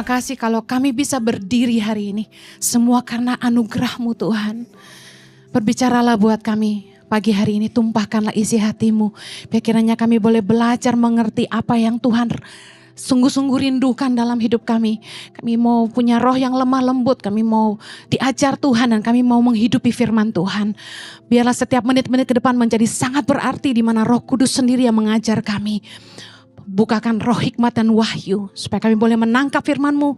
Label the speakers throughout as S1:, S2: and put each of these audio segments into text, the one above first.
S1: terima kasih kalau kami bisa berdiri hari ini. Semua karena anugerah-Mu Tuhan. Berbicaralah buat kami pagi hari ini, tumpahkanlah isi hati-Mu. Biar kiranya kami boleh belajar mengerti apa yang Tuhan sungguh-sungguh rindukan dalam hidup kami. Kami mau punya roh yang lemah lembut, kami mau diajar Tuhan dan kami mau menghidupi firman Tuhan. Biarlah setiap menit-menit ke depan menjadi sangat berarti di mana Roh Kudus sendiri yang mengajar kami. Bukakan roh hikmat dan wahyu supaya kami boleh menangkap firman-Mu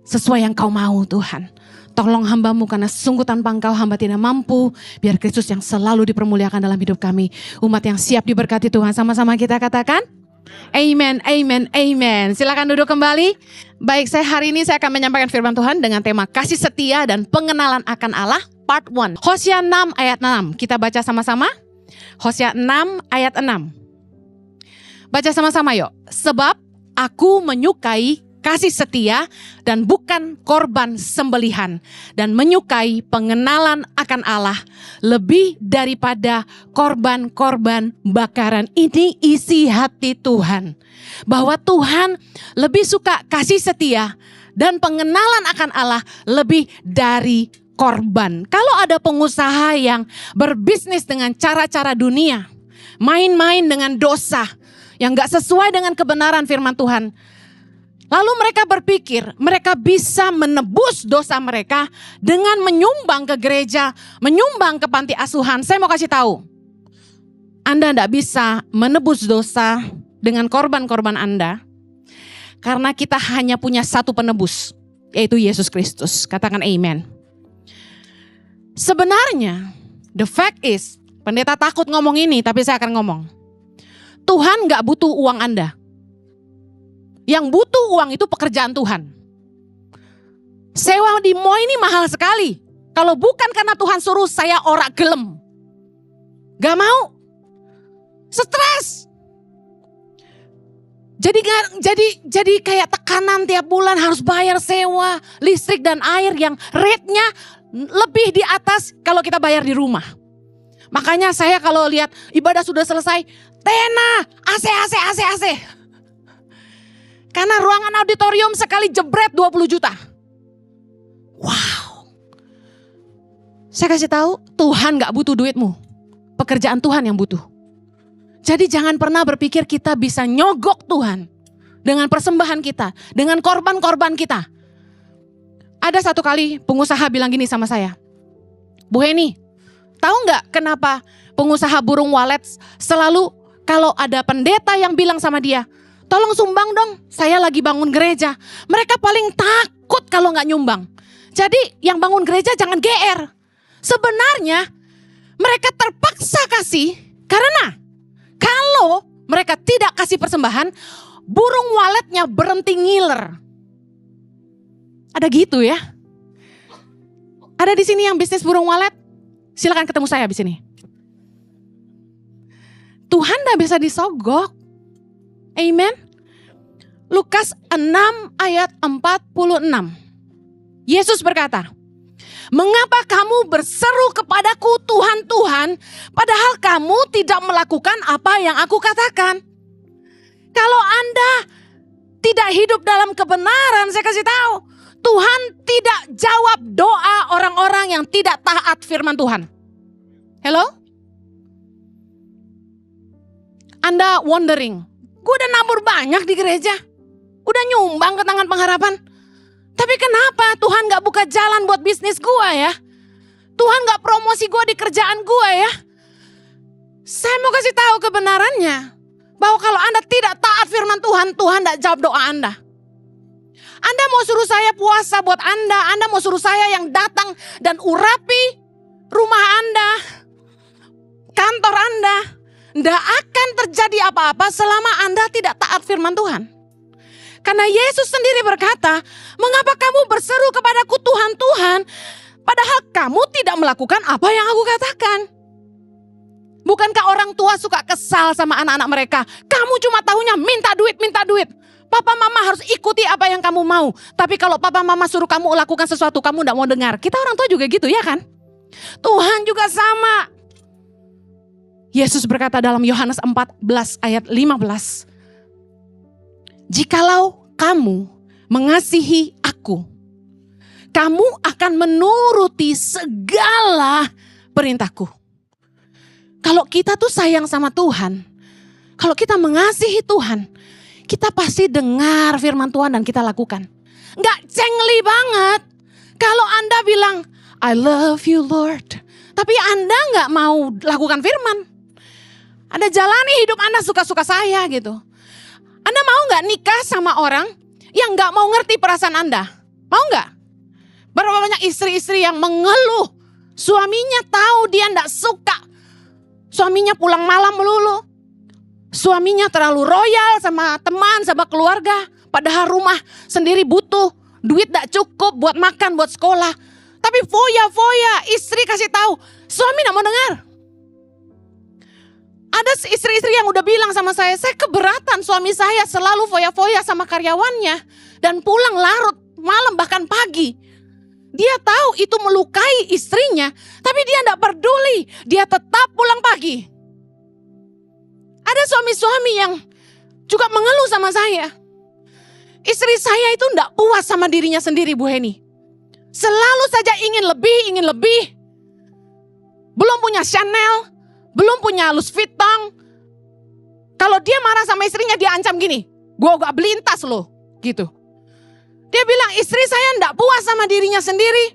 S1: sesuai yang Kau mau Tuhan. Tolong hamba-Mu karena sungguh tanpa Engkau hamba tidak mampu. Biar Kristus yang selalu dipermuliakan dalam hidup kami. Umat yang siap diberkati Tuhan, sama-sama kita katakan amen, amen, amen. Silakan duduk kembali. Baik, hari ini saya akan menyampaikan firman Tuhan dengan tema kasih setia dan pengenalan akan Allah part 1. Hosea 6 ayat 6. Kita baca sama-sama. Hosea 6 ayat 6. Baca sama-sama yuk. Sebab aku menyukai kasih setia dan bukan korban sembelihan, dan menyukai pengenalan akan Allah lebih daripada korban-korban bakaran. Ini isi hati Tuhan, bahwa Tuhan lebih suka kasih setia dan pengenalan akan Allah lebih dari korban. Kalau ada pengusaha yang berbisnis dengan cara-cara dunia, main-main dengan dosa yang gak sesuai dengan kebenaran firman Tuhan, lalu mereka berpikir mereka bisa menebus dosa mereka dengan menyumbang ke gereja, menyumbang ke panti asuhan. Saya mau kasih tahu, Anda tidak bisa menebus dosa dengan korban-korban Anda, karena kita hanya punya satu penebus, yaitu Yesus Kristus. Katakan amen. Sebenarnya, the fact is, pendeta takut ngomong ini, tapi saya akan ngomong. Tuhan gak butuh uang Anda. Yang butuh uang itu pekerjaan Tuhan. Sewa di mall ini mahal sekali. Kalau bukan karena Tuhan suruh, saya ora gelem. Gak mau. Stres. Jadi kayak tekanan tiap bulan harus bayar sewa, listrik dan air yang rate-nya lebih di atas kalau kita bayar di rumah. Makanya saya kalau lihat ibadah sudah selesai, tena, AC. Karena ruangan auditorium sekali jebret 20 juta. Wow. Saya kasih tahu, Tuhan gak butuh duitmu. Pekerjaan Tuhan yang butuh. Jadi jangan pernah berpikir kita bisa nyogok Tuhan dengan persembahan kita, dengan korban-korban kita. Ada satu kali pengusaha bilang gini sama saya, Bu Heni, tahu gak kenapa pengusaha burung walet selalu kalau ada pendeta yang bilang sama dia, tolong sumbang dong, saya lagi bangun gereja. Mereka paling takut kalau gak nyumbang. Jadi yang bangun gereja jangan GR. Sebenarnya mereka terpaksa kasih karena kalau mereka tidak kasih persembahan, burung waletnya berhenti ngiler. Ada gitu ya. Ada di sini yang bisnis burung walet? Silakan ketemu saya di sini. Tuhan gak bisa disogok. Amen. Lukas 6 ayat 46. Yesus berkata, mengapa kamu berseru kepadaku Tuhan, Tuhan, padahal kamu tidak melakukan apa yang aku katakan. Kalau Anda tidak hidup dalam kebenaran, saya kasih tahu, Tuhan tidak jawab doa orang-orang yang tidak taat firman Tuhan. Hello? Anda wondering, gue udah nabur banyak di gereja, udah nyumbang ke tangan pengharapan, tapi kenapa Tuhan gak buka jalan buat bisnis gue ya? Tuhan gak promosi gue di kerjaan gue ya? Saya mau kasih tahu kebenarannya, bahwa kalau Anda tidak taat firman Tuhan, Tuhan gak jawab doa Anda. Anda mau suruh saya puasa buat Anda mau suruh saya yang datang dan urapi rumah Anda, kantor Anda. Tidak akan terjadi apa-apa selama Anda tidak taat firman Tuhan. Karena Yesus sendiri berkata, mengapa kamu berseru kepadaku Tuhan, Tuhan, padahal kamu tidak melakukan apa yang aku katakan. Bukankah orang tua suka kesal sama anak-anak mereka? Kamu cuma tahunya minta duit. Papa mama harus ikuti apa yang kamu mau. Tapi kalau papa mama suruh kamu lakukan sesuatu, kamu tidak mau dengar. Kita orang tua juga gitu ya kan? Tuhan juga sama. Yesus berkata dalam Yohanes 14 ayat 15. Jikalau kamu mengasihi aku, kamu akan menuruti segala perintahku. Kalau kita tuh sayang sama Tuhan, kalau kita mengasihi Tuhan, kita pasti dengar firman Tuhan dan kita lakukan. Nggak cengli banget kalau Anda bilang, I love you Lord, tapi Anda nggak mau lakukan firman. Anda jalani hidup Anda suka-suka saya gitu. Anda mau nggak nikah sama orang yang nggak mau ngerti perasaan Anda? Mau nggak? Berapa banyak istri-istri yang mengeluh, suaminya tahu dia nggak suka, suaminya pulang malam melulu, suaminya terlalu royal sama teman, sama keluarga, padahal rumah sendiri butuh, duit nggak cukup buat makan, buat sekolah. Tapi foya-foya, istri kasih tahu, suami nggak mau dengar. Ada istri-istri yang udah bilang sama saya keberatan suami saya selalu foya-foya sama karyawannya dan pulang larut malam bahkan pagi. Dia tahu itu melukai istrinya, tapi dia tidak peduli, dia tetap pulang pagi. Ada suami-suami yang juga mengeluh sama saya. Istri saya itu tidak puas sama dirinya sendiri, Bu Heni. Selalu saja ingin lebih. Belum punya Chanel, belum punya Louis Vuitton. Kalau dia marah sama istrinya, dia ancam gini, gue gak belintas loh, gitu. Dia bilang istri saya ndak puas sama dirinya sendiri.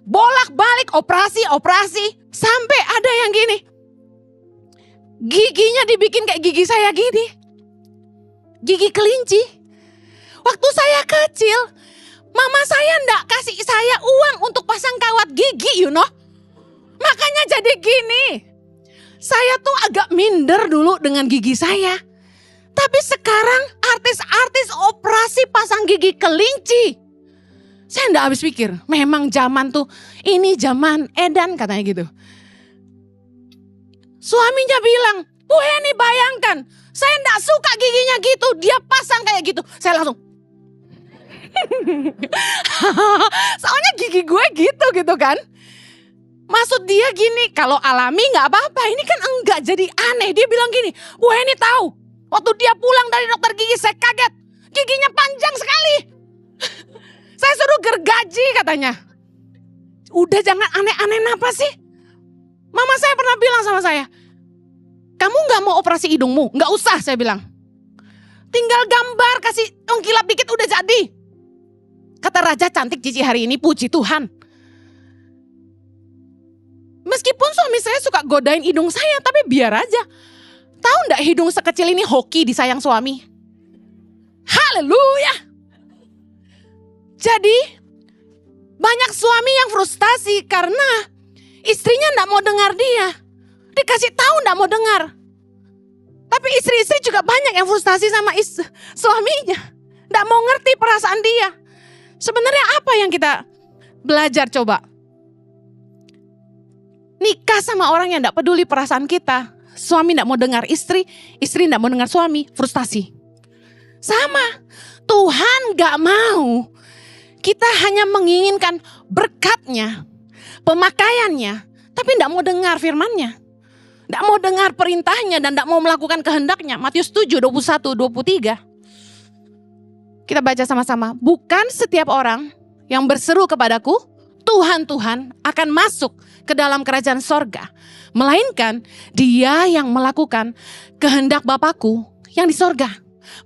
S1: Bolak-balik operasi. Sampai ada yang gini. Giginya dibikin kayak gigi saya gini. Gigi kelinci. Waktu saya kecil, mama saya ndak kasih saya uang untuk pasang kawat gigi, you know. Makanya jadi gini. Saya tuh agak minder dulu dengan gigi saya. Tapi sekarang artis-artis operasi pasang gigi kelinci. Saya enggak habis pikir, memang zaman tuh, ini zaman edan katanya gitu. Suaminya bilang, Bu Heni bayangkan, saya enggak suka giginya gitu, dia pasang kayak gitu. Saya langsung, soalnya gigi gue gitu kan. Maksud dia gini, kalau alami gak apa-apa, ini kan enggak jadi aneh. Dia bilang gini, Bu Heni tahu. Waktu dia pulang dari dokter gigi saya kaget. Giginya panjang sekali. Saya suruh gergaji katanya. Udah jangan aneh-aneh apa sih? Mama saya pernah bilang sama saya. Kamu gak mau operasi hidungmu? Gak usah saya bilang. Tinggal gambar kasih ungkilap dikit udah jadi. Kata Raja cantik Cici hari ini, puji Tuhan. Meskipun suami saya suka godain hidung saya, tapi biar aja. Tahu enggak hidung sekecil ini hoki disayang suami? Haleluya. Jadi banyak suami yang frustasi karena istrinya enggak mau dengar dia. Dikasih tahu enggak mau dengar. Tapi istri-istri juga banyak yang frustasi sama suaminya. Enggak mau ngerti perasaan dia. Sebenarnya apa yang kita belajar coba? Nikah sama orang yang enggak peduli perasaan kita. Suami tidak mau dengar istri tidak mau dengar suami, frustasi. Sama, Tuhan gak mau. Kita hanya menginginkan berkatnya, pemakaiannya, tapi tidak mau dengar firmannya. Tidak mau dengar perintahnya dan tidak mau melakukan kehendaknya. Matius 7, 21, 23. Kita baca sama-sama. Bukan setiap orang yang berseru kepadaku, Tuhan, Tuhan akan masuk ke dalam kerajaan sorga. Melainkan dia yang melakukan kehendak Bapakku yang di sorga.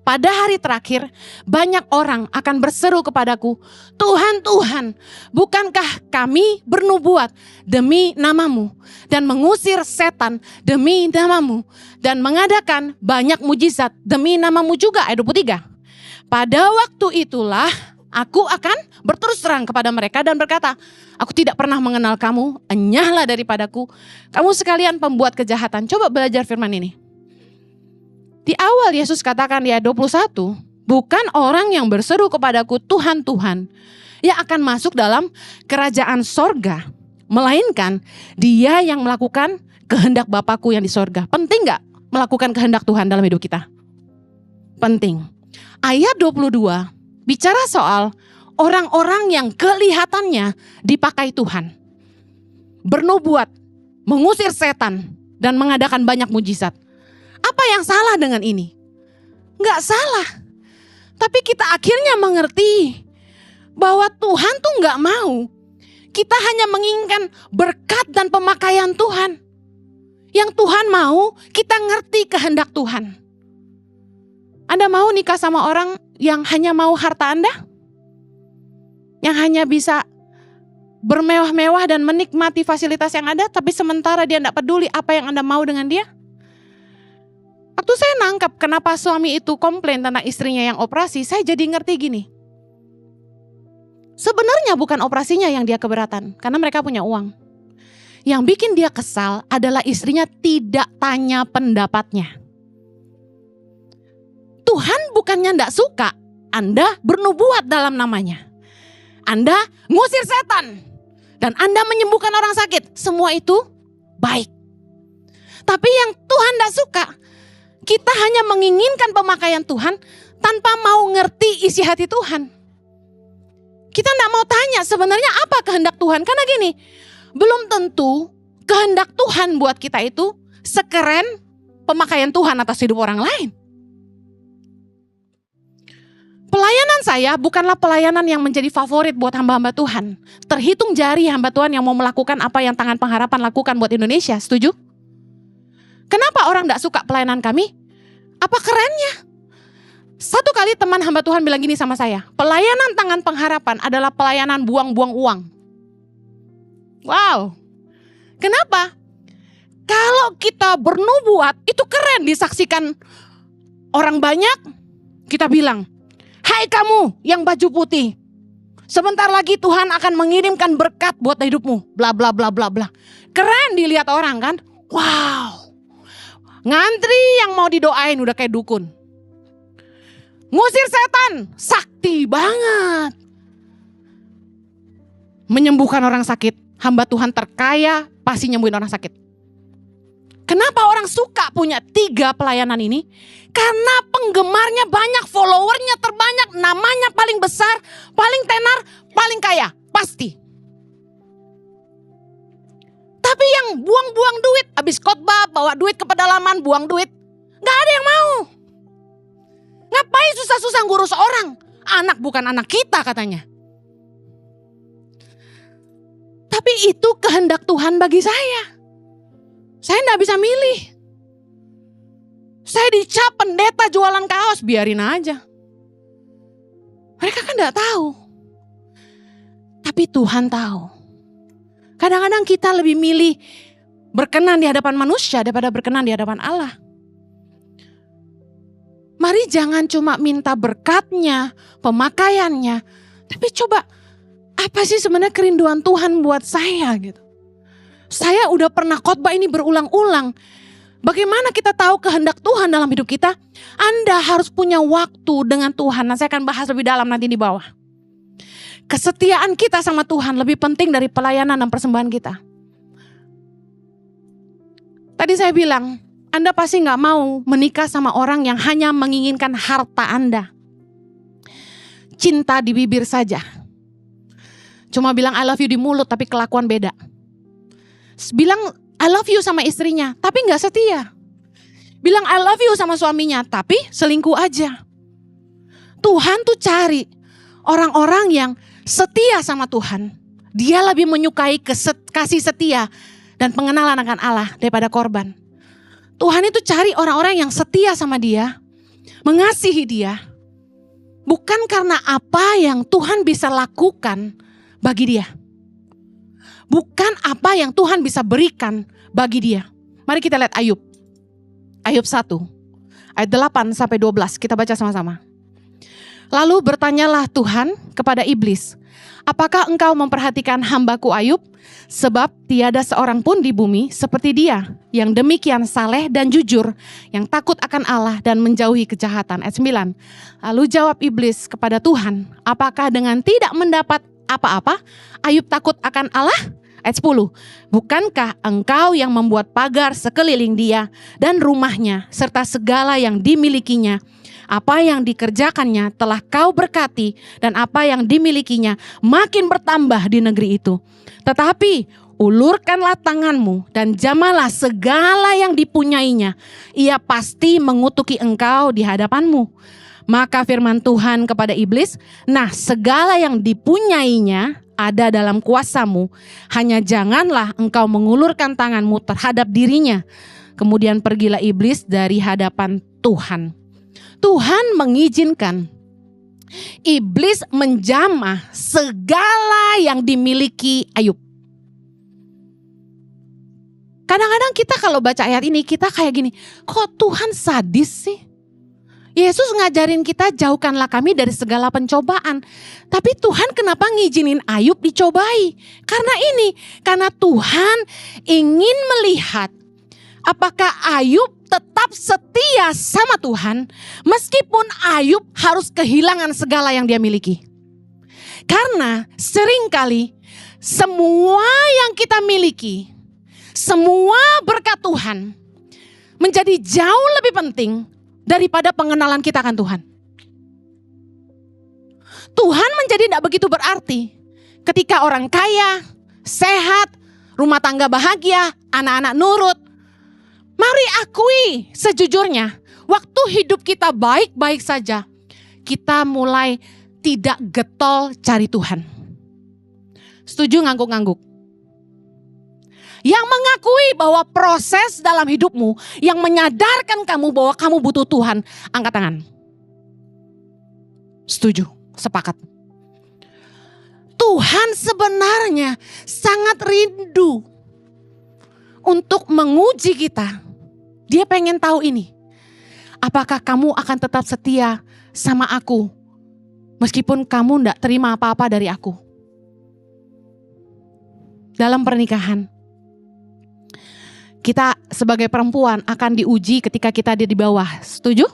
S1: Pada hari terakhir banyak orang akan berseru kepadaku, Tuhan, Tuhan, bukankah kami bernubuat demi namamu dan mengusir setan demi namamu dan mengadakan banyak mujizat demi namamu juga. Ayat 23. Pada waktu itulah aku akan berterus terang kepada mereka dan berkata, aku tidak pernah mengenal kamu, enyahlah daripadaku, kamu sekalian pembuat kejahatan. Coba belajar firman ini. Di awal Yesus katakan di ayat 21, bukan orang yang berseru kepadaku Tuhan, Tuhan, yang akan masuk dalam kerajaan sorga. Melainkan dia yang melakukan kehendak Bapakku yang di sorga. Penting gak melakukan kehendak Tuhan dalam hidup kita? Penting. Ayat 22 bicara soal orang-orang yang kelihatannya dipakai Tuhan. Bernubuat, mengusir setan, dan mengadakan banyak mujizat. Apa yang salah dengan ini? Enggak salah. Tapi kita akhirnya mengerti bahwa Tuhan tuh gak mau. Kita hanya menginginkan berkat dan pemakaian Tuhan. Yang Tuhan mau, kita ngerti kehendak Tuhan. Anda mau nikah sama orang yang hanya mau harta Anda? Yang hanya bisa bermewah-mewah dan menikmati fasilitas yang ada, tapi sementara dia tidak peduli apa yang Anda mau dengan dia? Waktu saya nangkap kenapa suami itu komplain tentang istrinya yang operasi, saya jadi ngerti gini. Sebenarnya bukan operasinya yang dia keberatan, karena mereka punya uang. Yang bikin dia kesal adalah istrinya tidak tanya pendapatnya. Tuhan bukannya tidak suka Anda bernubuat dalam namanya. Anda ngusir setan dan Anda menyembuhkan orang sakit. Semua itu baik. Tapi yang Tuhan tidak suka, kita hanya menginginkan pemakaian Tuhan tanpa mau ngerti isi hati Tuhan. Kita tidak mau tanya sebenarnya apa kehendak Tuhan. Karena gini, belum tentu kehendak Tuhan buat kita itu sekeren pemakaian Tuhan atas hidup orang lain. Pelayanan saya bukanlah pelayanan yang menjadi favorit buat hamba-hamba Tuhan. Terhitung jari hamba Tuhan yang mau melakukan apa yang Tangan Pengharapan lakukan buat Indonesia, setuju? Kenapa orang tidak suka pelayanan kami? Apa kerennya? Satu kali teman hamba Tuhan bilang gini sama saya, pelayanan Tangan Pengharapan adalah pelayanan buang-buang uang. Wow, kenapa? Kalau kita bernubuat, itu keren disaksikan orang banyak, kita bilang, hai kamu yang baju putih, sebentar lagi Tuhan akan mengirimkan berkat buat hidupmu, bla bla bla bla bla. Keren dilihat orang kan? Wow. Ngantri yang mau didoain udah kayak dukun. Ngusir setan, sakti banget. Menyembuhkan orang sakit, hamba Tuhan terkaya pasti nyembuhin orang sakit. Kenapa orang suka punya 3 pelayanan ini? Karena penggemarnya banyak, followernya terbanyak, namanya paling besar, paling tenar, paling kaya, pasti. Tapi yang buang-buang duit, habis khotbah bawa duit ke pedalaman, buang duit, gak ada yang mau. Ngapain susah-susah ngurus orang? Anak bukan anak kita katanya. Tapi itu kehendak Tuhan bagi saya. Saya enggak bisa milih. Saya dicap pendeta jualan kaos, biarin aja. Mereka kan enggak tahu. Tapi Tuhan tahu. Kadang-kadang kita lebih milih berkenan di hadapan manusia daripada berkenan di hadapan Allah. Mari jangan cuma minta berkatnya, pemakaiannya, tapi coba apa sih sebenarnya kerinduan Tuhan buat saya gitu. Saya udah pernah khotbah ini berulang-ulang. Bagaimana kita tahu kehendak Tuhan dalam hidup kita? Anda harus punya waktu dengan Tuhan. Nah, saya akan bahas lebih dalam nanti di bawah. Kesetiaan kita sama Tuhan lebih penting dari pelayanan dan persembahan kita. Tadi saya bilang, Anda pasti gak mau menikah sama orang yang hanya menginginkan harta Anda. Cinta di bibir saja. Cuma bilang I love you di mulut tapi kelakuan beda. Bilang I love you sama istrinya tapi gak setia. Bilang I love you sama suaminya tapi selingkuh aja. Tuhan tuh cari orang-orang yang setia sama Tuhan. Dia lebih menyukai kasih setia dan pengenalan akan Allah daripada korban. Tuhan itu cari orang-orang yang setia sama dia, mengasihi dia, bukan karena apa yang Tuhan bisa lakukan bagi dia. Bukan apa yang Tuhan bisa berikan bagi dia. Mari kita lihat Ayub. Ayub 1, ayat 8-12, kita baca sama-sama. Lalu bertanyalah Tuhan kepada iblis, apakah engkau memperhatikan hambaku Ayub? Sebab tiada seorang pun di bumi seperti dia, yang demikian saleh dan jujur, yang takut akan Allah dan menjauhi kejahatan. Ayat 9. Lalu jawab iblis kepada Tuhan, apakah dengan tidak mendapat apa-apa, Ayub takut akan Allah? Ayat 10. Bukankah engkau yang membuat pagar sekeliling dia dan rumahnya, serta segala yang dimilikinya? Apa yang dikerjakannya telah kau berkati, dan apa yang dimilikinya makin bertambah di negeri itu. Tetapi ulurkanlah tanganmu dan jamalah segala yang dipunyainya. Ia pasti mengutuki engkau di hadapanmu. Maka firman Tuhan kepada iblis, nah segala yang dipunyainya ada dalam kuasamu, hanya janganlah engkau mengulurkan tanganmu terhadap dirinya. Kemudian pergilah iblis dari hadapan Tuhan. Tuhan mengizinkan iblis menjamah segala yang dimiliki Ayub. Kadang-kadang kita kalau baca ayat ini kita kayak gini, kok Tuhan sadis sih? Yesus ngajarin kita jauhkanlah kami dari segala pencobaan. Tapi Tuhan kenapa ngizinin Ayub dicobai? Karena Tuhan ingin melihat apakah Ayub tetap setia sama Tuhan meskipun Ayub harus kehilangan segala yang dia miliki. Karena seringkali semua yang kita miliki, semua berkat Tuhan menjadi jauh lebih penting daripada pengenalan kita akan Tuhan. Tuhan menjadi tidak begitu berarti ketika orang kaya, sehat, rumah tangga bahagia, anak-anak nurut. Mari akui sejujurnya, waktu hidup kita baik-baik saja, kita mulai tidak getol cari Tuhan. Setuju ngangguk-ngangguk? Yang mengakui bahwa proses dalam hidupmu yang menyadarkan kamu bahwa kamu butuh Tuhan, angkat tangan. Setuju, sepakat. Tuhan sebenarnya sangat rindu untuk menguji kita. Dia pengen tahu ini. Apakah kamu akan tetap setia sama aku meskipun kamu tidak terima apa-apa dari aku? Dalam pernikahan, kita sebagai perempuan akan diuji ketika kita ada di bawah. Setuju?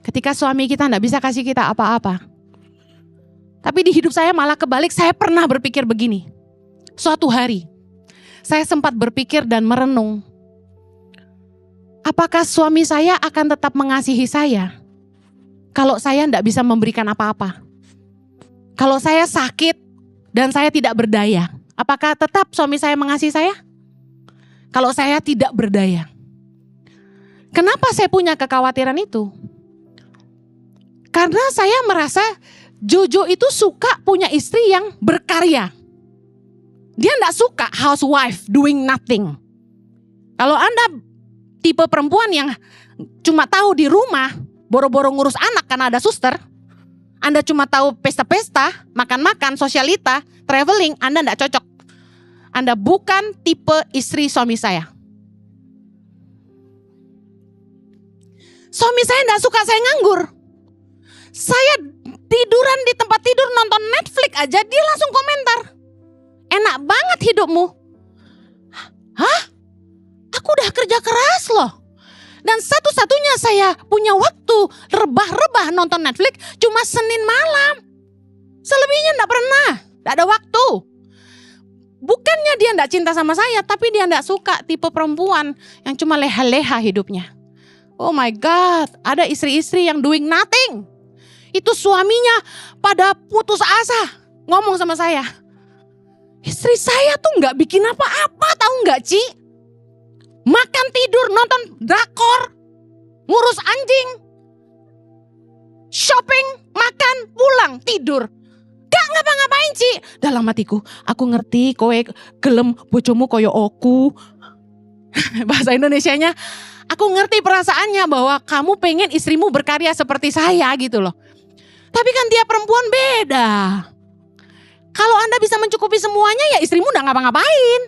S1: Ketika suami kita tidak bisa kasih kita apa-apa. Tapi di hidup saya malah kebalik. Saya pernah berpikir begini. Suatu hari saya sempat berpikir dan merenung. Apakah suami saya akan tetap mengasihi saya kalau saya tidak bisa memberikan apa-apa? Kalau saya sakit dan saya tidak berdaya, apakah tetap suami saya mengasihi saya? Kalau saya tidak berdaya. Kenapa saya punya kekhawatiran itu? Karena saya merasa Jojo itu suka punya istri yang berkarya. Dia enggak suka housewife doing nothing. Kalau Anda tipe perempuan yang cuma tahu di rumah, boro-boro ngurus anak karena ada suster, Anda cuma tahu pesta-pesta, makan-makan, sosialita, traveling, Anda enggak cocok. Anda bukan tipe istri suami saya. Suami saya enggak suka saya nganggur. Saya tiduran di tempat tidur nonton Netflix aja, dia langsung komentar. Enak banget hidupmu. Hah? Aku udah kerja keras loh. Dan satu-satunya saya punya waktu rebah-rebah nonton Netflix cuma Senin malam. Selebihnya enggak pernah, enggak ada waktu. Bukannya dia enggak cinta sama saya, tapi dia enggak suka tipe perempuan yang cuma leha-leha hidupnya. Oh my God, ada istri-istri yang doing nothing. Itu suaminya pada putus asa ngomong sama saya. Istri saya tuh enggak bikin apa-apa, tahu enggak Ci? Makan tidur, nonton drakor, ngurus anjing, shopping, makan, pulang, tidur. Gak ngapa-ngapain Ci. Dalam hatiku, aku ngerti kowe gelem bojomu koyo oku. Bahasa Indonesianya, aku ngerti perasaannya bahwa kamu pengen istrimu berkarya seperti saya gitu loh. Tapi kan dia perempuan beda. Kalau Anda bisa mencukupi semuanya ya istrimu gak ngapa-ngapain.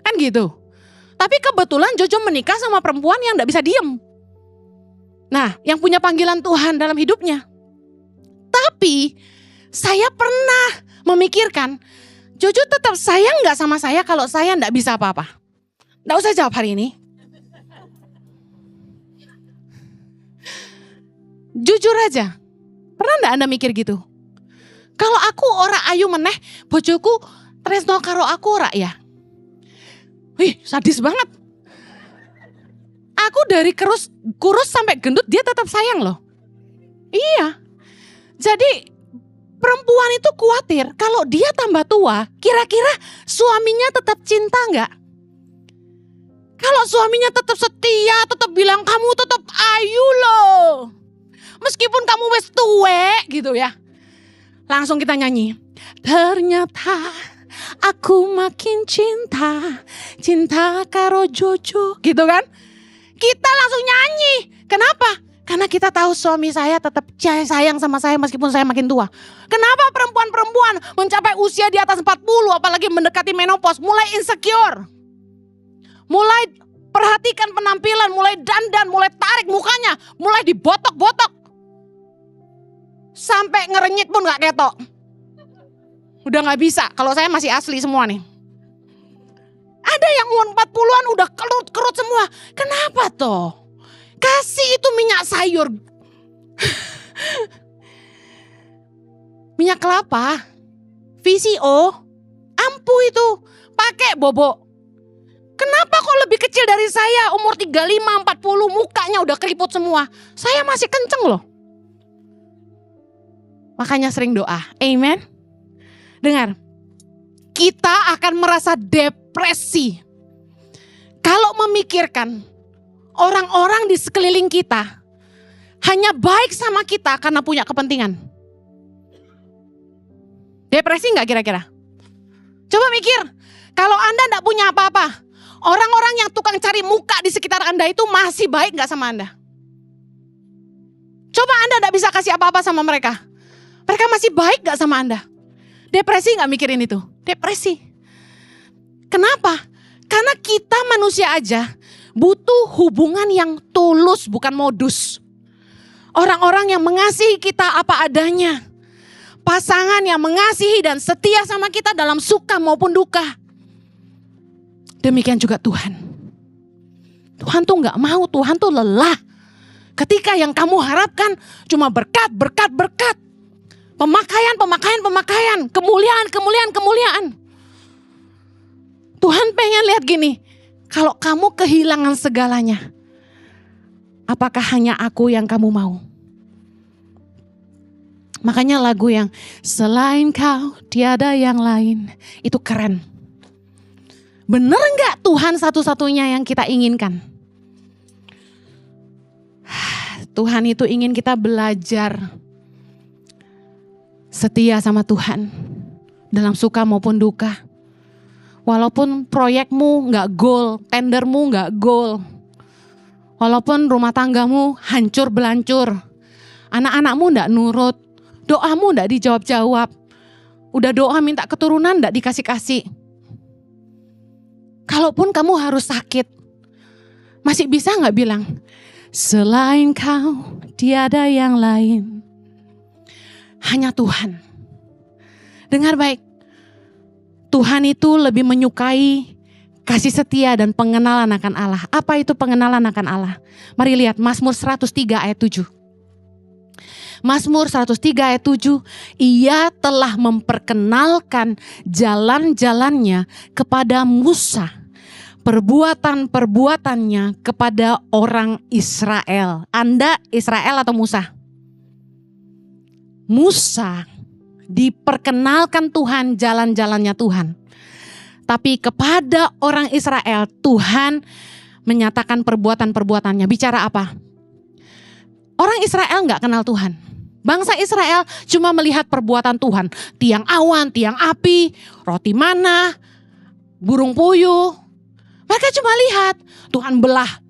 S1: Kan gitu. Tapi kebetulan Jojo menikah sama perempuan yang gak bisa diem. Nah, yang punya panggilan Tuhan dalam hidupnya. Tapi saya pernah memikirkan, Jojo tetap sayang gak sama saya kalau saya gak bisa apa-apa? Gak usah jawab hari ini. Jujur aja, pernah gak Anda mikir gitu? Kalau aku ora ayu meneh, bojoku tresno karo aku ora ya? Wih, sadis banget. Aku dari kurus sampai gendut dia tetap sayang loh. Iya. Jadi perempuan itu khawatir kalau dia tambah tua, kira-kira suaminya tetap cinta enggak? Kalau suaminya tetap setia, tetap bilang kamu tetap ayu loh. Meskipun kamu wis tuwek gitu ya. Langsung kita nyanyi. Ternyata aku makin cinta karo Jojo. Gitu kan? Kita langsung nyanyi. Kenapa? Karena kita tahu suami saya tetap sayang sama saya meskipun saya makin tua. Kenapa perempuan-perempuan mencapai usia di atas 40 apalagi mendekati menopause mulai insecure. Mulai perhatikan penampilan, mulai dandan, mulai tarik mukanya, mulai dibotok-botok. Sampai ngerenyit pun gak ketok. Udah gak bisa, kalau saya masih asli semua nih. Ada yang umur 40-an udah kerut-kerut semua. Kenapa toh? Kasih itu minyak sayur. Minyak kelapa, VCO, ampu itu, pakai bobok. Kenapa kok lebih kecil dari saya, umur 35, 40, mukanya udah keriput semua. Saya masih kenceng loh. Makanya sering doa, amen. Dengar, kita akan merasa depresi. Kalau memikirkan orang-orang di sekeliling kita hanya baik sama kita karena punya kepentingan. Depresi gak kira-kira? Coba mikir, kalau Anda gak punya apa-apa, orang-orang yang tukang cari muka di sekitar Anda itu masih baik gak sama Anda? Coba Anda gak bisa kasih apa-apa sama mereka. Mereka masih baik gak sama Anda? Depresi gak mikirin itu? Depresi. Kenapa? Karena kita manusia aja butuh hubungan yang tulus bukan modus. Orang-orang yang mengasihi kita apa adanya. Pasangan yang mengasihi dan setia sama kita dalam suka maupun duka. Demikian juga Tuhan. Tuhan tuh gak mau, Tuhan tuh lelah. Ketika yang kamu harapkan cuma berkat. Pemakaian, kemuliaan. Tuhan pengen lihat gini, kalau kamu kehilangan segalanya, apakah hanya aku yang kamu mau? Makanya lagu yang selain kau tiada yang lain, itu keren. Bener gak Tuhan satu-satunya yang kita inginkan? Tuhan itu ingin kita belajar setia sama Tuhan dalam suka maupun duka. Walaupun proyekmu gak goal, tendermu gak goal. Walaupun rumah tanggamu hancur belancur. Anak-anakmu gak nurut. Doamu gak dijawab-jawab. Udah doa minta keturunan gak dikasih-kasih. Kalaupun kamu harus sakit, masih bisa gak bilang, selain kau tiada yang lain. Hanya Tuhan. Dengar baik. Tuhan itu lebih menyukai kasih setia dan pengenalan akan Allah. Apa itu pengenalan akan Allah? Mari lihat Mazmur 103 ayat 7. Mazmur 103 ayat 7. Ia telah memperkenalkan jalan-jalannya kepada Musa. Perbuatan-perbuatannya kepada orang Israel. Anda Israel atau Musa? Musa diperkenalkan Tuhan jalan-jalannya Tuhan. Tapi kepada orang Israel Tuhan menyatakan perbuatan-perbuatannya. Bicara apa? Orang Israel gak kenal Tuhan. Bangsa Israel cuma melihat perbuatan Tuhan. Tiang awan, tiang api, roti mana, burung puyuh. Mereka cuma lihat Tuhan belah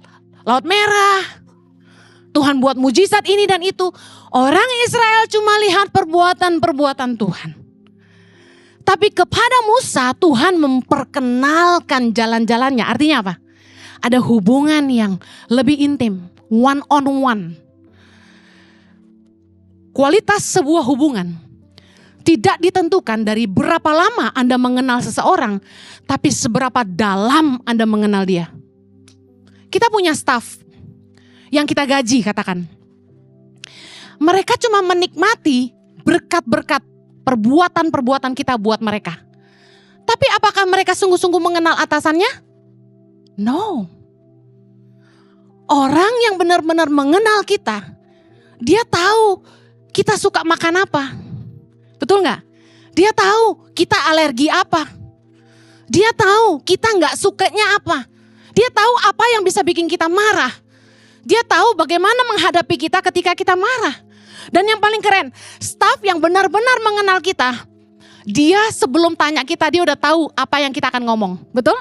S1: Laut Merah. Tuhan buat mujizat ini dan itu. Orang Israel cuma lihat perbuatan-perbuatan Tuhan. Tapi kepada Musa Tuhan memperkenalkan jalan-jalannya. Artinya apa? Ada hubungan yang lebih intim. One on one. Kualitas sebuah hubungan tidak ditentukan dari berapa lama Anda mengenal seseorang. Tapi seberapa dalam Anda mengenal dia. Kita punya staff yang kita gaji katakan. Mereka cuma menikmati berkat-berkat perbuatan-perbuatan kita buat mereka. Tapi apakah mereka sungguh-sungguh mengenal atasannya? No. Orang yang benar-benar mengenal kita, dia tahu kita suka makan apa. Betul gak? Dia tahu kita alergi apa. Dia tahu kita gak sukanya apa. Dia tahu apa yang bisa bikin kita marah. Dia tahu bagaimana menghadapi kita ketika kita marah. Dan yang paling keren, staf yang benar-benar mengenal kita, dia sebelum tanya kita, dia udah tahu apa yang kita akan ngomong. Betul?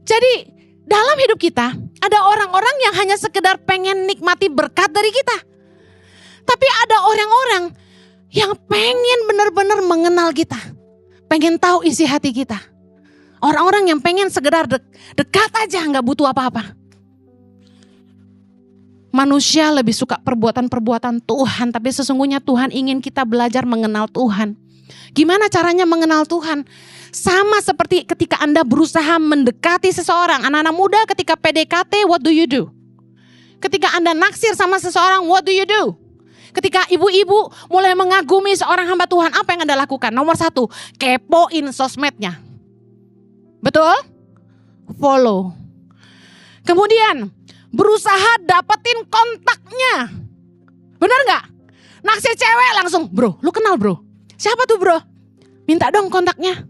S1: Jadi dalam hidup kita, ada orang-orang yang hanya sekedar pengen nikmati berkat dari kita. Tapi ada orang-orang yang pengen benar-benar mengenal kita. Pengen tahu isi hati kita. Orang-orang yang pengen sekedar dekat aja, gak butuh apa-apa. Manusia lebih suka perbuatan-perbuatan Tuhan, tapi sesungguhnya Tuhan ingin kita belajar mengenal Tuhan. Gimana caranya mengenal Tuhan? Sama seperti ketika Anda berusaha mendekati seseorang. Anak-anak muda ketika PDKT, what do you do? Ketika Anda naksir sama seseorang, what do you do? Ketika ibu-ibu mulai mengagumi seorang hamba Tuhan, apa yang Anda lakukan? Nomor 1, kepoin sosmednya. Betul? Follow. Kemudian, berusaha dapetin kontaknya. Benar gak? Naksir cewek langsung, bro, lu kenal bro? Siapa tuh bro? Minta dong kontaknya.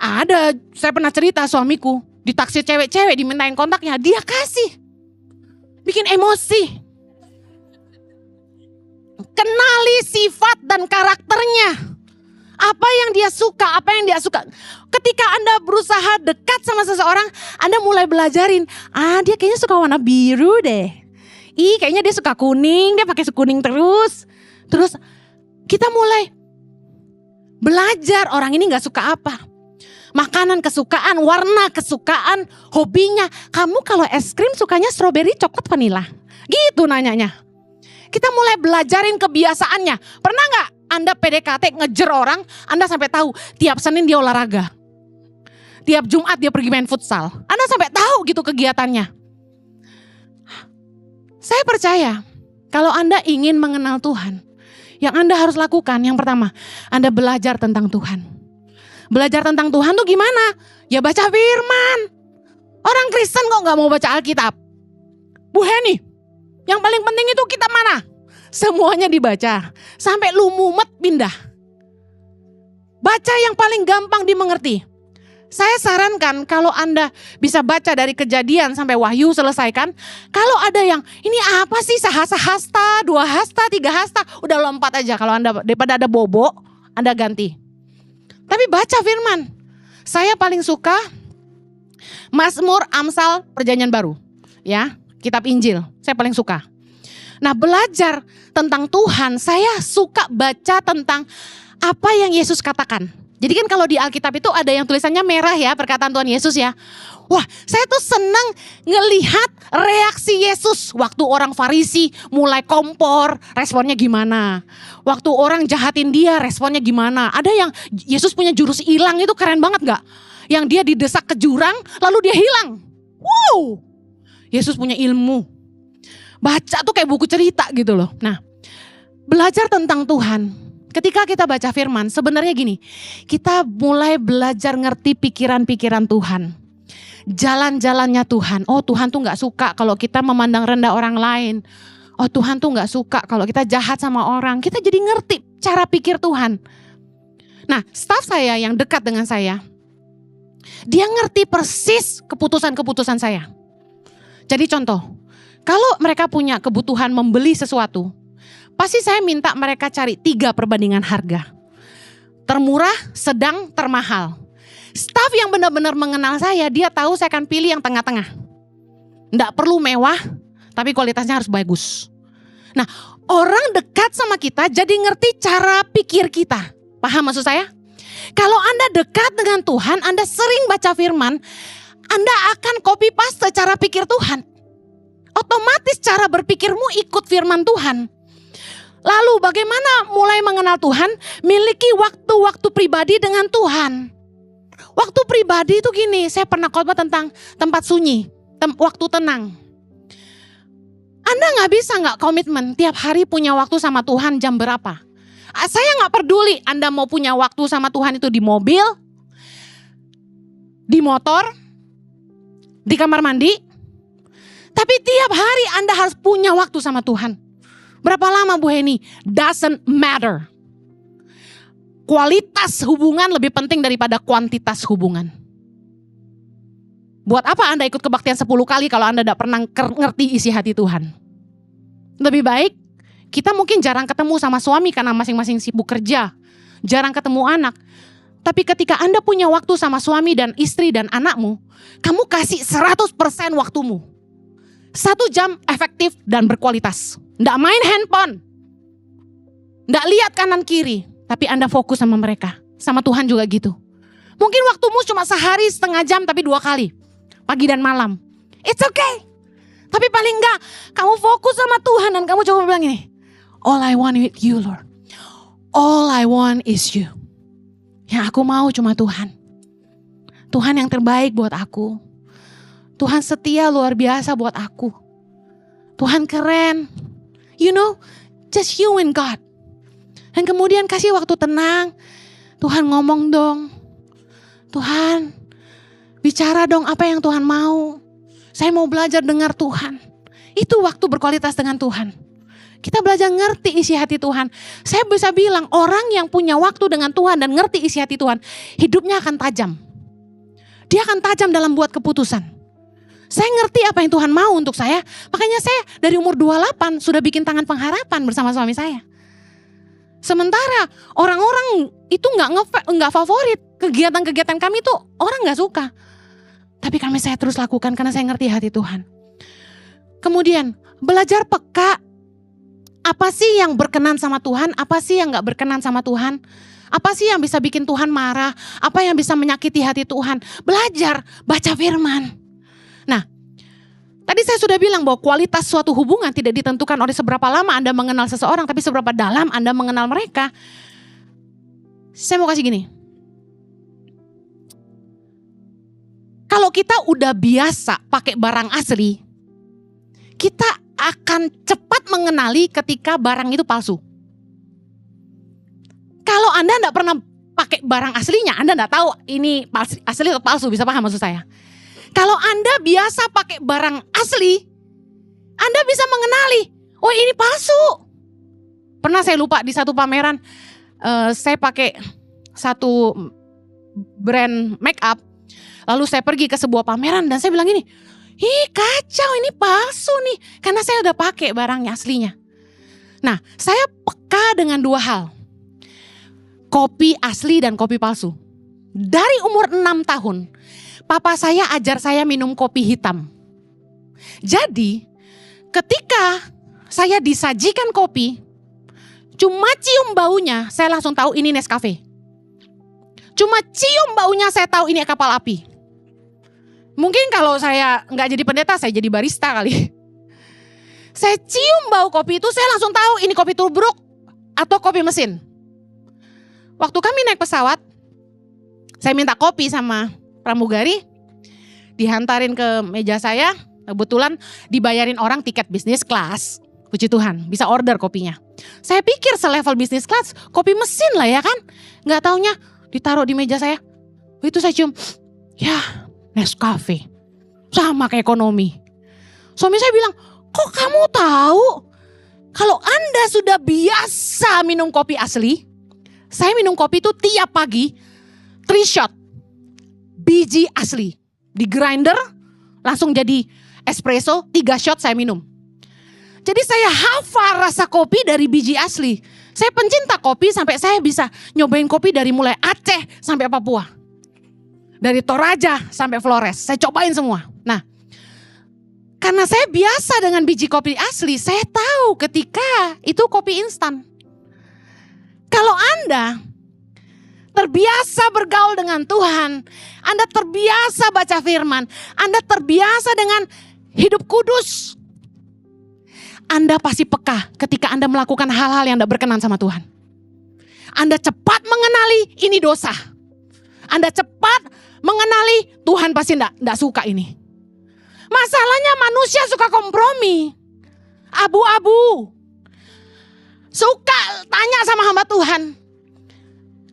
S1: Ada, saya pernah cerita suamiku ditaksir cewek-cewek dimintain kontaknya, dia kasih. Bikin emosi. Kenali sifat dan karakternya. Apa yang dia suka, apa yang dia suka. Ketika Anda berusaha dekat sama seseorang, Anda mulai belajarin, dia kayaknya suka warna biru deh. Kayaknya dia suka kuning, dia pakai kuning terus. Terus kita mulai belajar orang ini gak suka apa. Makanan kesukaan, warna kesukaan, hobinya. Kamu kalau es krim sukanya strawberry, coklat, vanila. Gitu nanyanya. Kita mulai belajarin kebiasaannya. Pernah gak Anda PDKT ngejer orang, Anda sampai tahu tiap Senin dia olahraga. Tiap Jumat dia pergi main futsal. Anda sampai tahu gitu kegiatannya. Saya percaya kalau Anda ingin mengenal Tuhan, yang Anda harus lakukan yang pertama, Anda belajar tentang Tuhan. Belajar tentang Tuhan tuh gimana? Ya baca firman. Orang Kristen kok gak mau baca Alkitab? Bu Heni, yang paling penting itu kitab mana? Semuanya dibaca. Sampai lu mumet pindah. Baca yang paling gampang dimengerti. Saya sarankan kalau Anda bisa baca dari Kejadian sampai Wahyu selesaikan. Kalau ada yang ini apa sih sahasta, 2 hasta, 3 hasta. Udah lompat aja kalau Anda daripada ada bobo, Anda ganti. Tapi baca firman. Saya paling suka Mazmur, Amsal, Perjanjian Baru. Ya, kitab Injil. Saya paling suka. Nah, belajar tentang Tuhan, saya suka baca tentang apa yang Yesus katakan. Jadi kan kalau di Alkitab itu ada yang tulisannya merah ya, perkataan Tuhan Yesus ya. Wah, saya tuh senang ngelihat reaksi Yesus. Waktu orang Farisi mulai kompor, responnya gimana. Waktu orang jahatin dia, responnya gimana. Ada yang Yesus punya jurus hilang, itu keren banget gak? Yang dia didesak ke jurang, lalu dia hilang. Wow, Yesus punya ilmu. Baca tuh kayak buku cerita gitu loh. Nah, belajar tentang Tuhan. Ketika kita baca firman, sebenarnya gini, kita mulai belajar ngerti pikiran-pikiran Tuhan. Jalan-jalannya Tuhan. Oh, Tuhan tuh gak suka kalau kita memandang rendah orang lain. Oh, Tuhan tuh gak suka kalau kita jahat sama orang. Kita jadi ngerti cara pikir Tuhan. Nah, staf saya yang dekat dengan saya, dia ngerti persis keputusan-keputusan saya. Jadi contoh, kalau mereka punya kebutuhan membeli sesuatu, pasti saya minta mereka cari 3 perbandingan harga. Termurah, sedang, termahal. Staf yang benar-benar mengenal saya, dia tahu saya akan pilih yang tengah-tengah. Nggak perlu mewah, tapi kualitasnya harus bagus. Nah, orang dekat sama kita jadi ngerti cara pikir kita. Paham maksud saya? Kalau Anda dekat dengan Tuhan, Anda sering baca firman, Anda akan copy paste cara pikir Tuhan. Otomatis cara berpikirmu ikut firman Tuhan. Lalu bagaimana mulai mengenal Tuhan? Miliki waktu-waktu pribadi dengan Tuhan. Waktu pribadi itu gini, saya pernah khotbah tentang tempat sunyi, waktu tenang. Anda gak bisa gak komitmen tiap hari punya waktu sama Tuhan jam berapa. Saya gak peduli Anda mau punya waktu sama Tuhan itu di mobil, di motor, di kamar mandi. Tapi tiap hari Anda harus punya waktu sama Tuhan. Berapa lama Bu Heni? Doesn't matter. Kualitas hubungan lebih penting daripada kuantitas hubungan. Buat apa Anda ikut kebaktian 10 kali kalau Anda tidak pernah ngerti isi hati Tuhan? Lebih baik kita mungkin jarang ketemu sama suami karena masing-masing sibuk kerja. Jarang ketemu anak. Tapi ketika Anda punya waktu sama suami dan istri dan anakmu, kamu kasih 100% waktumu. 1 jam efektif dan berkualitas. Nggak main handphone. Nggak lihat kanan kiri. Tapi Anda fokus sama mereka. Sama Tuhan juga gitu. Mungkin waktumu cuma sehari setengah jam tapi 2 kali. Pagi dan malam. It's okay. Tapi paling enggak kamu fokus sama Tuhan dan kamu coba bilang ini. All I want is you, Lord. All I want is you. Yang aku mau cuma Tuhan. Tuhan yang terbaik buat aku. Tuhan setia luar biasa buat aku. Tuhan keren. You know, just you and God. Dan kemudian kasih waktu tenang. Tuhan ngomong dong. Tuhan, bicara dong apa yang Tuhan mau. Saya mau belajar dengar Tuhan. Itu waktu berkualitas dengan Tuhan. Kita belajar ngerti isi hati Tuhan. Saya bisa bilang orang yang punya waktu dengan Tuhan dan ngerti isi hati Tuhan, hidupnya akan tajam. Dia akan tajam dalam buat keputusan. Saya ngerti apa yang Tuhan mau untuk saya. Makanya saya dari umur 28 sudah bikin tangan pengharapan bersama suami saya. Sementara orang-orang itu nggak favorit. Kegiatan-kegiatan kami tuh orang nggak suka. Tapi saya terus lakukan karena saya ngerti hati Tuhan. Kemudian belajar peka. Apa sih yang berkenan sama Tuhan? Apa sih yang gak berkenan sama Tuhan? Apa sih yang bisa bikin Tuhan marah? Apa yang bisa menyakiti hati Tuhan? Belajar, baca firman. Nah, tadi saya sudah bilang bahwa kualitas suatu hubungan tidak ditentukan oleh seberapa lama Anda mengenal seseorang, tapi seberapa dalam Anda mengenal mereka. Saya mau kasih gini. Kalau kita udah biasa pakai barang asli, kita akan cepat mengenali ketika barang itu palsu. Kalau Anda enggak pernah pakai barang aslinya, Anda enggak tahu ini asli atau palsu, bisa paham maksud saya? Kalau Anda biasa pakai barang asli, Anda bisa mengenali, oh ini palsu. Pernah saya lupa di satu pameran, saya pakai satu brand make up, lalu saya pergi ke sebuah pameran dan saya bilang gini, ih kacau ini palsu nih. Karena saya udah pakai barangnya aslinya. Nah saya peka dengan 2 hal. Kopi asli dan kopi palsu. Dari umur 6 tahun. Papa saya ajar saya minum kopi hitam. Jadi ketika saya disajikan kopi. Cuma cium baunya saya langsung tahu ini Nescafe. Cuma cium baunya saya tahu ini kapal api. Mungkin kalau saya nggak jadi pendeta, saya jadi barista kali. Saya cium bau kopi itu, saya langsung tahu ini kopi tubruk atau kopi mesin. Waktu kami naik pesawat, saya minta kopi sama pramugari, dihantarin ke meja saya, kebetulan dibayarin orang tiket bisnis kelas. Puji Tuhan, bisa order kopinya. Saya pikir selevel bisnis kelas, kopi mesin lah ya kan. Nggak taunya ditaruh di meja saya. Itu saya cium, ya Nescafe, sama kayak ekonomi. Suami saya bilang, kok kamu tahu? Kalau Anda sudah biasa minum kopi asli, saya minum kopi itu tiap pagi, 3 shot, biji asli. Di grinder, langsung jadi espresso, 3 shot saya minum. Jadi saya hafal rasa kopi dari biji asli. Saya pencinta kopi sampai saya bisa nyobain kopi dari mulai Aceh sampai Papua. Dari Toraja sampai Flores, saya cobain semua. Nah, karena saya biasa dengan biji kopi asli, saya tahu ketika itu kopi instan. Kalau Anda terbiasa bergaul dengan Tuhan, Anda terbiasa baca firman, Anda terbiasa dengan hidup kudus, Anda pasti peka ketika Anda melakukan hal-hal yang tidak berkenan sama Tuhan. Anda cepat mengenali ini dosa. Anda cepat mengenali Tuhan pasti enggak suka ini. Masalahnya manusia suka kompromi. Abu-abu. Suka tanya sama hamba Tuhan.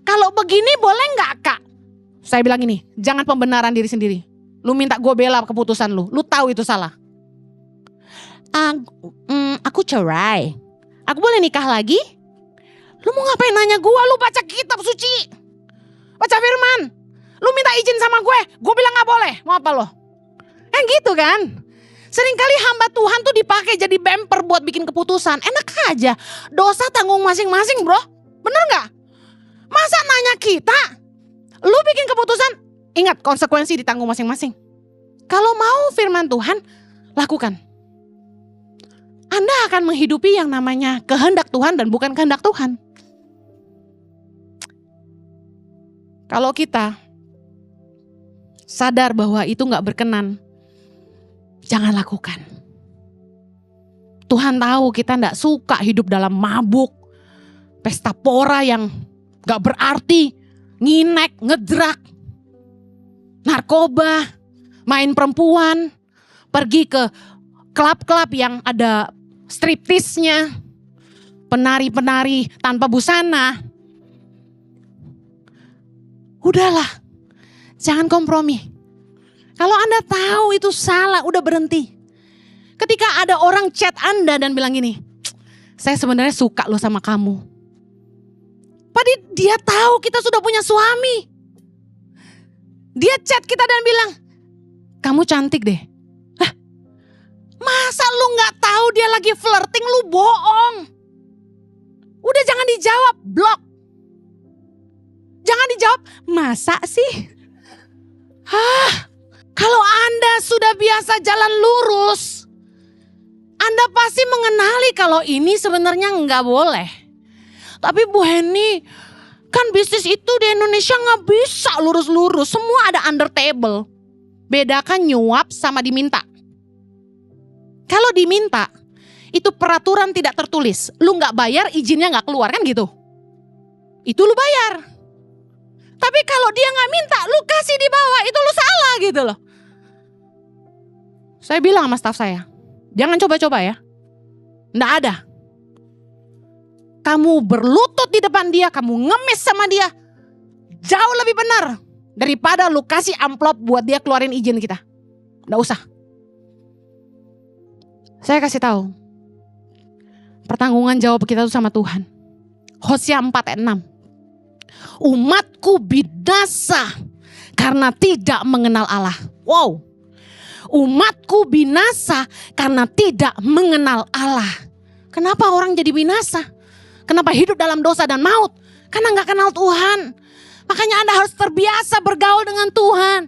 S1: Kalau begini boleh enggak kak? Saya bilang ini, jangan pembenaran diri sendiri. Lu minta gue bela keputusan lu. Lu tahu itu salah. Aku cerai. Aku boleh nikah lagi? Lu mau ngapain nanya gue? Lu baca kitab suci. Baca firman. Lu minta izin sama gue bilang gak boleh. Mau apa lo? Kan gitu kan? Seringkali hamba Tuhan tuh dipakai jadi bumper buat bikin keputusan. Enak aja, dosa tanggung masing-masing bro. Bener gak? Masa nanya kita, lu bikin keputusan, ingat konsekuensi ditanggung masing-masing. Kalau mau firman Tuhan, lakukan. Anda akan menghidupi yang namanya kehendak Tuhan dan bukan kehendak Tuhan. Kalau kita sadar bahwa itu gak berkenan, jangan lakukan. Tuhan tahu kita gak suka hidup dalam mabuk, pesta pora yang gak berarti, nginek, ngedrak, narkoba, main perempuan, pergi ke klub-klub yang ada striptisnya, penari-penari tanpa busana. Udahlah, jangan kompromi. Kalau Anda tahu itu salah, udah berhenti. Ketika ada orang chat Anda dan bilang gini, saya sebenarnya suka loh sama kamu. Padahal dia tahu kita sudah punya suami. Dia chat kita dan bilang, kamu cantik deh. Hah? Masa lu gak tahu dia lagi flirting, lu bohong. Udah jangan dijawab, blok. Jangan dijawab, masa sih? Kalau Anda sudah biasa jalan lurus, Anda pasti mengenali kalau ini sebenarnya nggak boleh. Tapi Bu Heni, kan bisnis itu di Indonesia nggak bisa lurus-lurus, semua ada under table. Bedakan nyuap sama diminta. Kalau diminta, itu peraturan tidak tertulis. Lu nggak bayar, izinnya nggak keluar, kan gitu. Itu lu bayar. Tapi kalau dia nggak minta, lu kasih di bawah, itu lu salah gitu loh. Saya bilang sama staf saya, jangan coba-coba ya. Nggak ada. Kamu berlutut di depan dia, kamu ngemis sama dia, jauh lebih benar daripada lu kasih amplop buat dia keluarin izin kita. Nggak usah. Saya kasih tahu, pertanggungan jawab kita itu sama Tuhan. Hosea 4 ayat 6. Umatku binasa karena tidak mengenal Allah. Wow. Umatku binasa karena tidak mengenal Allah. Kenapa orang jadi binasa? Kenapa hidup dalam dosa dan maut? Karena gak kenal Tuhan. Makanya Anda harus terbiasa bergaul dengan Tuhan.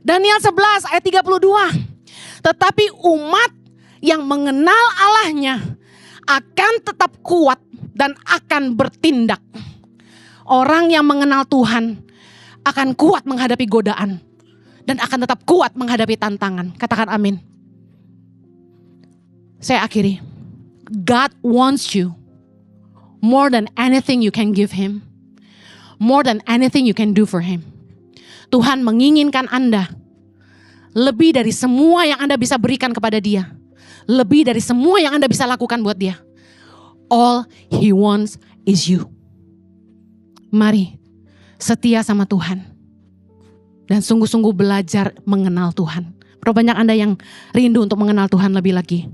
S1: Daniel 11 ayat 32. Tetapi umat yang mengenal Allahnya akan tetap kuat dan akan bertindak. Orang yang mengenal Tuhan akan kuat menghadapi godaan dan akan tetap kuat menghadapi tantangan. Katakan amin. Saya akhiri. God wants you more than anything you can give him. More than anything you can do for him. Tuhan menginginkan Anda lebih dari semua yang Anda bisa berikan kepada dia. Lebih dari semua yang Anda bisa lakukan buat dia. All he wants is you. Mari setia sama Tuhan. Dan sungguh-sungguh belajar mengenal Tuhan. Berapa banyak Anda yang rindu untuk mengenal Tuhan lebih lagi?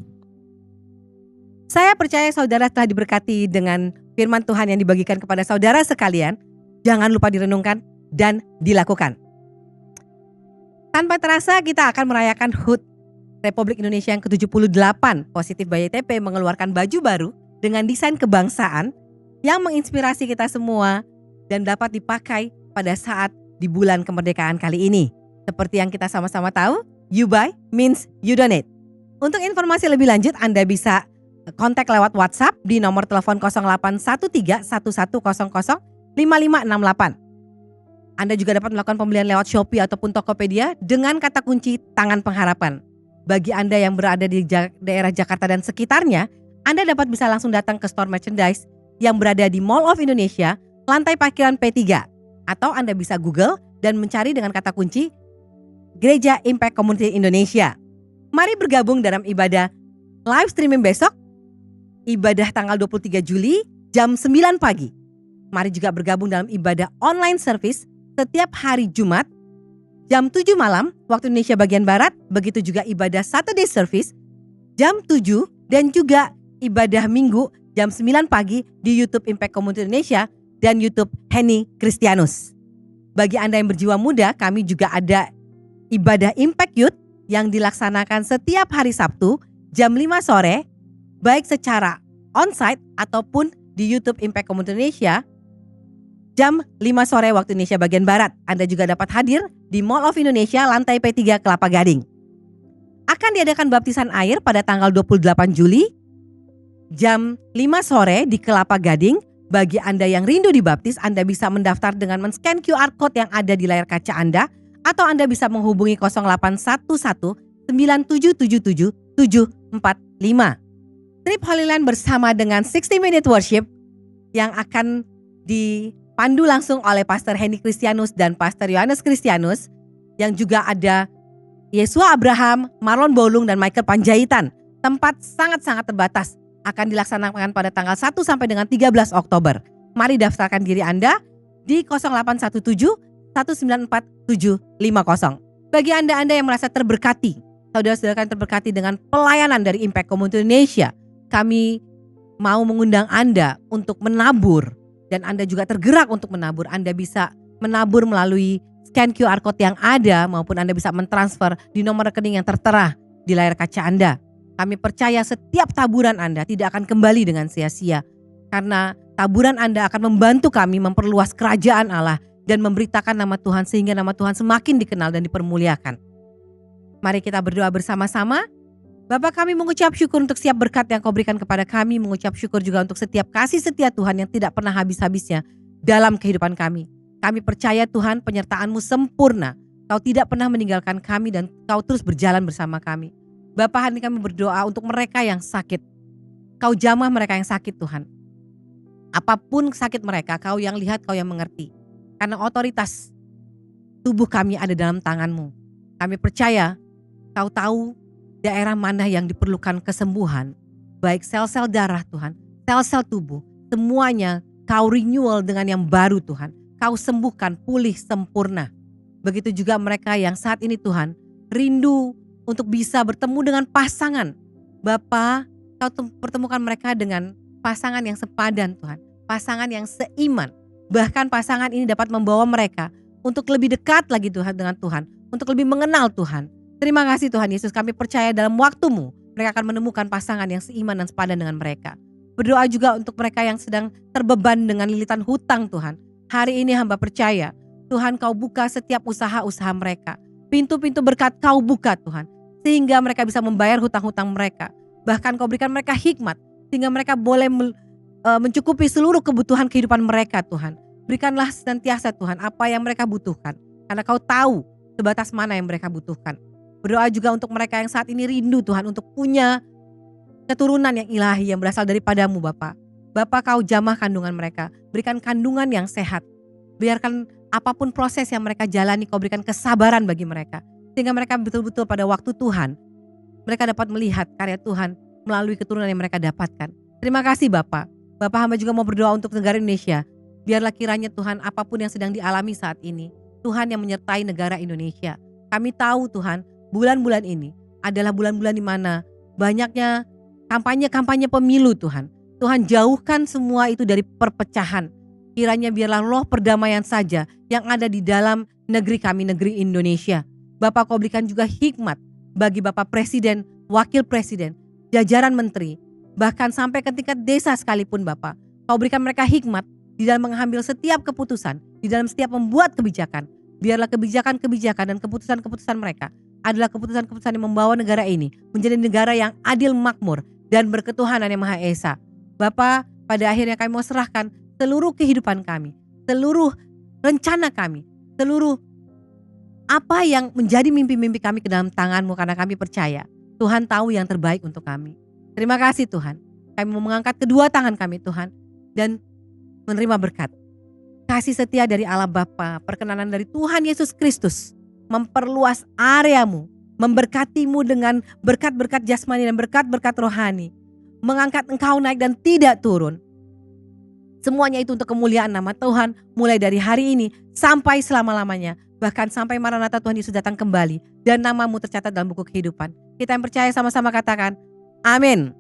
S2: Saya percaya saudara telah diberkati dengan firman Tuhan yang dibagikan kepada saudara sekalian. Jangan lupa direnungkan dan dilakukan. Tanpa terasa kita akan merayakan HUT Republik Indonesia yang ke-78. Positif by YTP mengeluarkan baju baru dengan desain kebangsaan yang menginspirasi kita semua dan dapat dipakai pada saat di bulan kemerdekaan kali ini. Seperti yang kita sama-sama tahu, you buy means you donate. Untuk informasi lebih lanjut Anda bisa kontak lewat WhatsApp di nomor telepon 0813 1100 5568. Anda juga dapat melakukan pembelian lewat Shopee ataupun Tokopedia dengan kata kunci Tangan Pengharapan. Bagi Anda yang berada di daerah Jakarta dan sekitarnya, Anda dapat bisa langsung datang ke store merchandise yang berada di Mall of Indonesia, lantai parkiran P3. Atau Anda bisa Google dan mencari dengan kata kunci Gereja Impact Community Indonesia. Mari bergabung dalam ibadah live streaming besok, ibadah tanggal 23 Juli jam 9 pagi. Mari juga bergabung dalam ibadah online service setiap hari Jumat jam 7 malam waktu Indonesia bagian Barat. Begitu juga ibadah Saturday service jam 7 dan juga ibadah Minggu jam 9 pagi di YouTube Impact Community Indonesia dan YouTube Heni Kristianus. Bagi Anda yang berjiwa muda, kami juga ada ibadah Impact Youth yang dilaksanakan setiap hari Sabtu jam 5 sore, baik secara onsite ataupun di YouTube Impact Community Indonesia jam 5 sore waktu Indonesia bagian Barat. Anda juga dapat hadir di Mall of Indonesia lantai P3 Kelapa Gading. Akan diadakan baptisan air pada tanggal 28 Juli jam 5 sore di Kelapa Gading. Bagi Anda yang rindu dibaptis, Anda bisa mendaftar dengan men-scan QR Code yang ada di layar kaca Anda, atau Anda bisa menghubungi 0811 9777 745. Trip Holy Land bersama dengan 60 Minute Worship yang akan dipandu langsung oleh Pastor Henny Kristianus dan Pastor Yohanes Kristianus, yang juga ada Yesua Abraham, Marlon Bolung, dan Michael Panjaitan. Tempat sangat-sangat terbatas. Akan dilaksanakan pada tanggal 1 sampai dengan 13 Oktober. Mari daftarkan diri Anda di 0817 194 750. Bagi Anda yang merasa terberkati, saudara-saudara yang terberkati dengan pelayanan dari Impact Community Indonesia, kami mau mengundang Anda untuk menabur, dan Anda juga tergerak untuk menabur. Anda bisa menabur melalui scan QR Code yang ada, maupun Anda bisa mentransfer di nomor rekening yang tertera di layar kaca Anda. Kami percaya setiap taburan Anda tidak akan kembali dengan sia-sia, karena taburan Anda akan membantu kami memperluas kerajaan Allah dan memberitakan nama Tuhan, sehingga nama Tuhan semakin dikenal dan dipermuliakan. Mari kita berdoa bersama-sama. Bapa, kami mengucap syukur untuk setiap berkat yang Kau berikan kepada kami, mengucap syukur juga untuk setiap kasih setia Tuhan yang tidak pernah habis-habisnya dalam kehidupan kami. Kami percaya Tuhan, penyertaan-Mu sempurna. Kau tidak pernah meninggalkan kami dan Kau terus berjalan bersama kami. Bapa, hari ini kami berdoa untuk mereka yang sakit. Kau jamah mereka yang sakit, Tuhan. Apapun sakit mereka, Kau yang lihat, Kau yang mengerti. Karena otoritas tubuh kami ada dalam tangan-Mu. Kami percaya Kau tahu daerah mana yang diperlukan kesembuhan. Baik sel-sel darah, Tuhan, sel-sel tubuh, semuanya Kau renewal dengan yang baru, Tuhan. Kau sembuhkan, pulih sempurna. Begitu juga mereka yang saat ini, Tuhan, rindu untuk bisa bertemu dengan pasangan. Bapa, Kau pertemukan mereka dengan pasangan yang sepadan, Tuhan. Pasangan yang seiman. Bahkan pasangan ini dapat membawa mereka untuk lebih dekat lagi Tuhan dengan Tuhan. Untuk lebih mengenal Tuhan. Terima kasih Tuhan Yesus, kami percaya dalam waktu-Mu mereka akan menemukan pasangan yang seiman dan sepadan dengan mereka. Berdoa juga untuk mereka yang sedang terbeban dengan lilitan hutang, Tuhan. Hari ini hamba percaya Tuhan, Kau buka setiap usaha-usaha mereka. Pintu-pintu berkat Kau buka, Tuhan, sehingga mereka bisa membayar hutang-hutang mereka. Bahkan Kau berikan mereka hikmat sehingga mereka boleh mencukupi seluruh kebutuhan kehidupan mereka, Tuhan. Berikanlah senantiasa, Tuhan, apa yang mereka butuhkan, karena Kau tahu sebatas mana yang mereka butuhkan. Berdoa juga untuk mereka yang saat ini rindu, Tuhan, untuk punya keturunan yang ilahi yang berasal daripada-Mu, Bapa. Bapa, Kau jamah kandungan mereka, berikan kandungan yang sehat. Biarkan apapun proses yang mereka jalani, Kau berikan kesabaran bagi mereka, sehingga mereka betul-betul pada waktu Tuhan, mereka dapat melihat karya Tuhan melalui keturunan yang mereka dapatkan. Terima kasih Bapa. Bapa, hamba juga mau berdoa untuk negara Indonesia. Biarlah kiranya Tuhan, apapun yang sedang dialami saat ini, Tuhan yang menyertai negara Indonesia. Kami tahu Tuhan, bulan-bulan ini adalah bulan-bulan di mana banyaknya kampanye-kampanye pemilu, Tuhan. Tuhan, jauhkan semua itu dari perpecahan. Kiranya biarlah roh perdamaian saja yang ada di dalam negeri kami, negeri Indonesia. Bapak, Kau berikan juga hikmat bagi Bapak Presiden, Wakil Presiden, jajaran menteri, bahkan sampai ke tingkat desa sekalipun Bapak. Kau berikan mereka hikmat di dalam mengambil setiap keputusan, di dalam setiap membuat kebijakan. Biarlah kebijakan-kebijakan dan keputusan-keputusan mereka adalah keputusan-keputusan yang membawa negara ini menjadi negara yang adil, makmur, dan berketuhanan yang Maha Esa. Bapa, pada akhirnya kami mau serahkan seluruh kehidupan kami, seluruh rencana kami, seluruh apa yang menjadi mimpi-mimpi kami ke dalam tangan-Mu, karena kami percaya Tuhan tahu yang terbaik untuk kami. Terima kasih Tuhan. Kami mau mengangkat kedua tangan kami Tuhan dan menerima berkat. Kasih setia dari Allah Bapa, perkenanan dari Tuhan Yesus Kristus, memperluas areamu, memberkatimu dengan berkat-berkat jasmani dan berkat-berkat rohani, mengangkat Engkau naik dan tidak turun. Semuanya itu untuk kemuliaan nama Tuhan, mulai dari hari ini sampai selama-lamanya, bahkan sampai Maranatha Tuhan Yesus datang kembali dan nama-Mu tercatat dalam buku kehidupan. Kita yang percaya sama-sama katakan, amin.